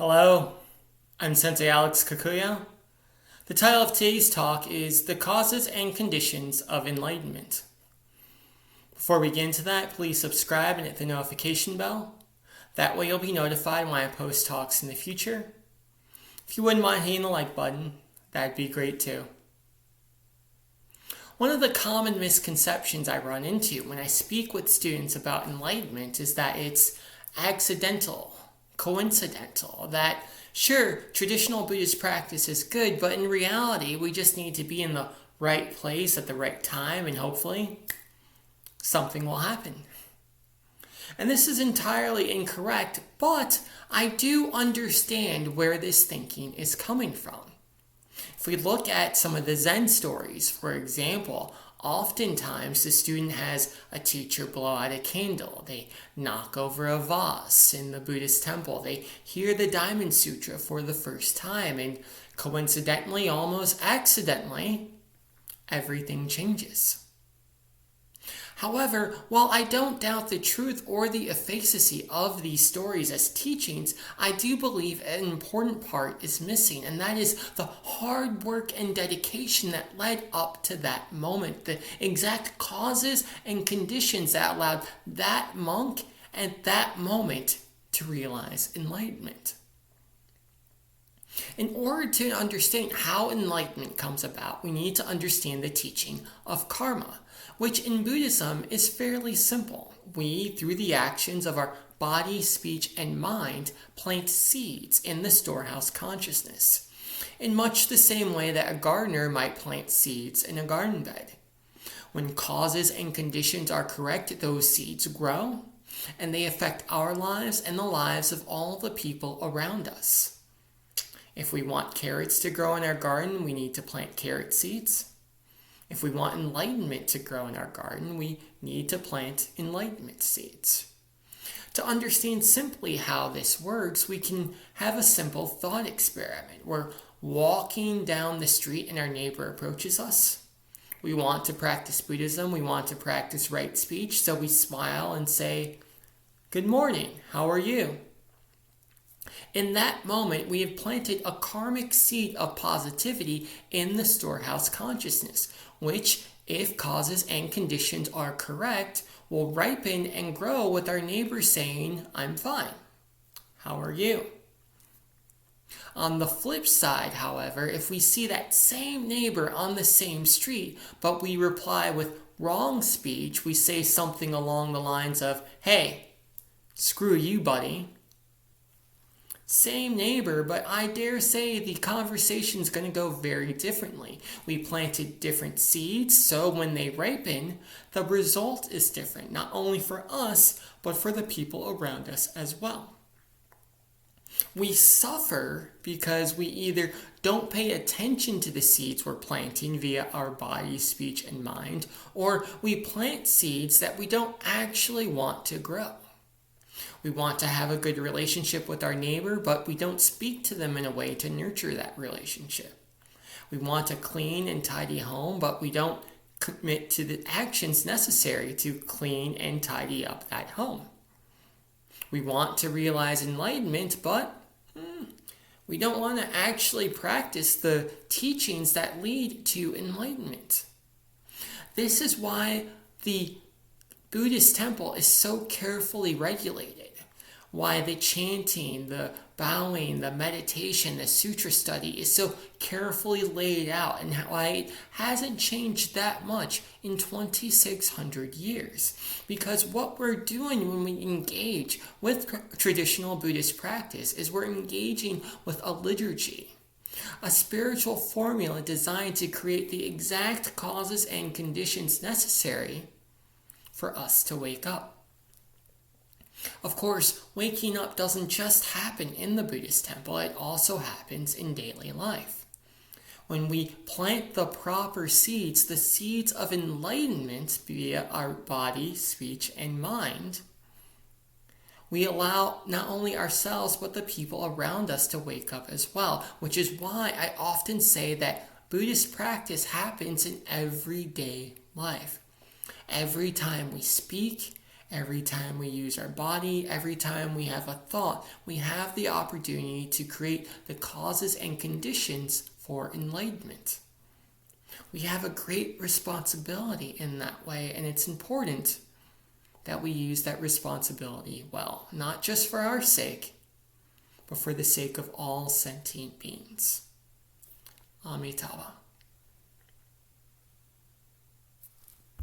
Hello, I'm Sensei Alex Kakuya. The title of today's talk is The Causes and Conditions of Enlightenment. Before we get into that, please subscribe and hit the notification bell. That way you'll be notified when I post talks in the future. If you wouldn't mind hitting the like button, that'd be great too. One of the common misconceptions I run into when I speak with students about enlightenment is that it's accidental, coincidental, that sure, traditional Buddhist practice is good, but in reality, we just need to be in the right place at the right time and hopefully something will happen. And this is entirely incorrect, but I do understand where this thinking is coming from. If we look at some of the Zen stories, for example, oftentimes the student has a teacher blow out a candle. They knock over a vase in the Buddhist temple. They hear the Diamond Sutra for the first time, and coincidentally, almost accidentally, everything changes. However, while I don't doubt the truth or the efficacy of these stories as teachings, I do believe an important part is missing, and that is the hard work and dedication that led up to that moment, the exact causes and conditions that allowed that monk at that moment to realize enlightenment. In order to understand how enlightenment comes about, we need to understand the teaching of karma, which in Buddhism is fairly simple. We, through the actions of our body, speech, and mind, plant seeds in the storehouse consciousness, in much the same way that a gardener might plant seeds in a garden bed. When causes and conditions are correct, those seeds grow, and they affect our lives and the lives of all the people around us. If we want carrots to grow in our garden, we need to plant carrot seeds. If we want enlightenment to grow in our garden, we need to plant enlightenment seeds. To understand simply how this works, we can have a simple thought experiment. We're walking down the street and our neighbor approaches us. We want to practice Buddhism, we want to practice right speech, so we smile and say, "Good morning, how are you?" In that moment, we have planted a karmic seed of positivity in the storehouse consciousness, which, if causes and conditions are correct, will ripen and grow with our neighbor saying, "I'm fine. How are you?" On the flip side, however, if we see that same neighbor on the same street, but we reply with wrong speech, we say something along the lines of, "Hey, screw you, buddy." Same neighbor, but I dare say the conversation's going to go very differently. We planted different seeds, so when they ripen, the result is different, not only for us, but for the people around us as well. We suffer because we either don't pay attention to the seeds we're planting via our body, speech, and mind, or we plant seeds that we don't actually want to grow. We want to have a good relationship with our neighbor, but we don't speak to them in a way to nurture that relationship. We want a clean and tidy home, but we don't commit to the actions necessary to clean and tidy up that home. We want to realize enlightenment, but we don't want to actually practice the teachings that lead to enlightenment. This is why the Buddhist temple is so carefully regulated, why the chanting, the bowing, the meditation, the sutra study is so carefully laid out, and why it hasn't changed that much in 2,600 years. Because what we're doing when we engage with traditional Buddhist practice is we're engaging with a liturgy, a spiritual formula designed to create the exact causes and conditions necessary for us to wake up. Of course, waking up doesn't just happen in the Buddhist temple, it also happens in daily life. When we plant the proper seeds, the seeds of enlightenment via our body, speech, and mind, we allow not only ourselves but the people around us to wake up as well, which is why I often say that Buddhist practice happens in everyday life. Every time we speak, Every time we use our body, every time we have a thought, we have the opportunity to create the causes and conditions for enlightenment. We have a great responsibility in that way, and it's important that we use that responsibility well, not just for our sake, but for the sake of all sentient beings. Amitabha.